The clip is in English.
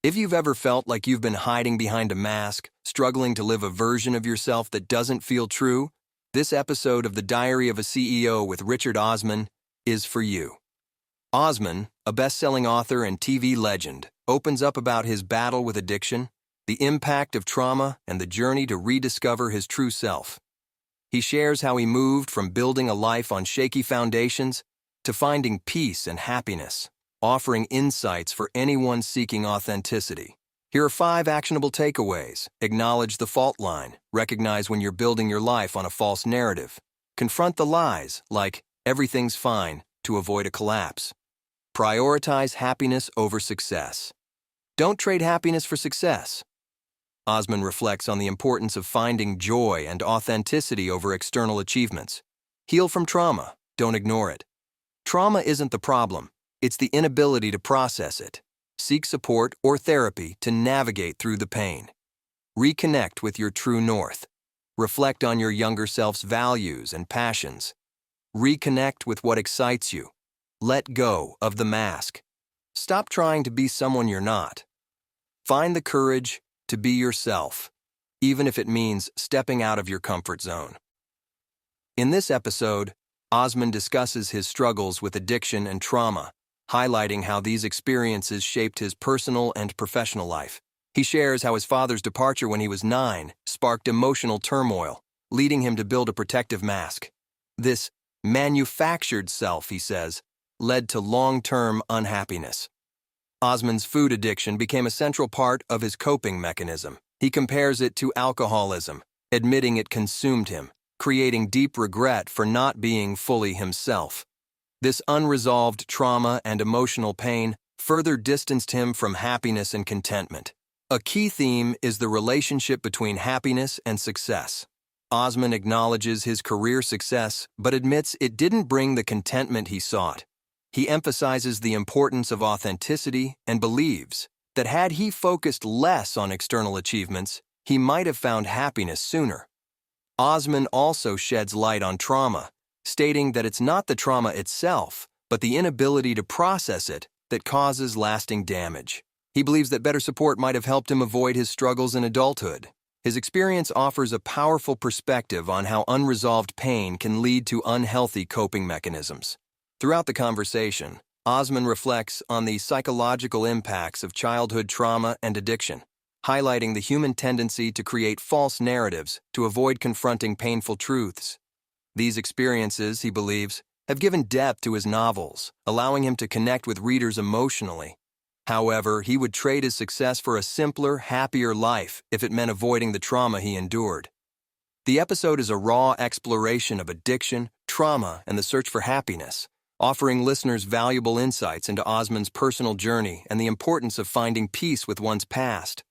If you've ever felt like you've been hiding behind a mask, struggling to live a version of yourself that doesn't feel true, this episode of The Diary of a CEO with Richard Osman is for you. Osman, a best-selling author and TV legend, opens up about his battle with addiction, the impact of trauma, and the journey to rediscover his true self. He shares how he moved from building a life on shaky foundations to finding peace and happiness, offering insights for anyone seeking authenticity. Here are 5 actionable takeaways. Acknowledge the fault line. Recognize when you're building your life on a false narrative. Confront the lies, like everything's fine, to avoid a collapse. Prioritize happiness over success. Don't trade happiness for success. Osman reflects on the importance of finding joy and authenticity over external achievements. Heal from trauma. Don't ignore it. Trauma isn't the problem. It's the inability to process it. Seek support or therapy to navigate through the pain. Reconnect with your true north. Reflect on your younger self's values and passions. Reconnect with what excites you. Let go of the mask. Stop trying to be someone you're not. Find the courage to be yourself, even if it means stepping out of your comfort zone. In this episode, Osman discusses his struggles with addiction and trauma, highlighting how these experiences shaped his personal and professional life. He shares how his father's departure when he was 9 sparked emotional turmoil, leading him to build a protective mask. This manufactured self, he says, led to long-term unhappiness. Osman's food addiction became a central part of his coping mechanism. He compares it to alcoholism, admitting it consumed him, creating deep regret for not being fully himself. This unresolved trauma and emotional pain further distanced him from happiness and contentment. A key theme is the relationship between happiness and success. Osman acknowledges his career success, but admits it didn't bring the contentment he sought. He emphasizes the importance of authenticity and believes that had he focused less on external achievements, he might have found happiness sooner. Osman also sheds light on trauma, stating that it's not the trauma itself, but the inability to process it that causes lasting damage. He believes that better support might have helped him avoid his struggles in adulthood. His experience offers a powerful perspective on how unresolved pain can lead to unhealthy coping mechanisms. Throughout the conversation, Osman reflects on the psychological impacts of childhood trauma and addiction, highlighting the human tendency to create false narratives to avoid confronting painful truths. These experiences, he believes, have given depth to his novels, allowing him to connect with readers emotionally. However, he would trade his success for a simpler, happier life if it meant avoiding the trauma he endured. The episode is a raw exploration of addiction, trauma, and the search for happiness, offering listeners valuable insights into Osman's personal journey and the importance of finding peace with one's past.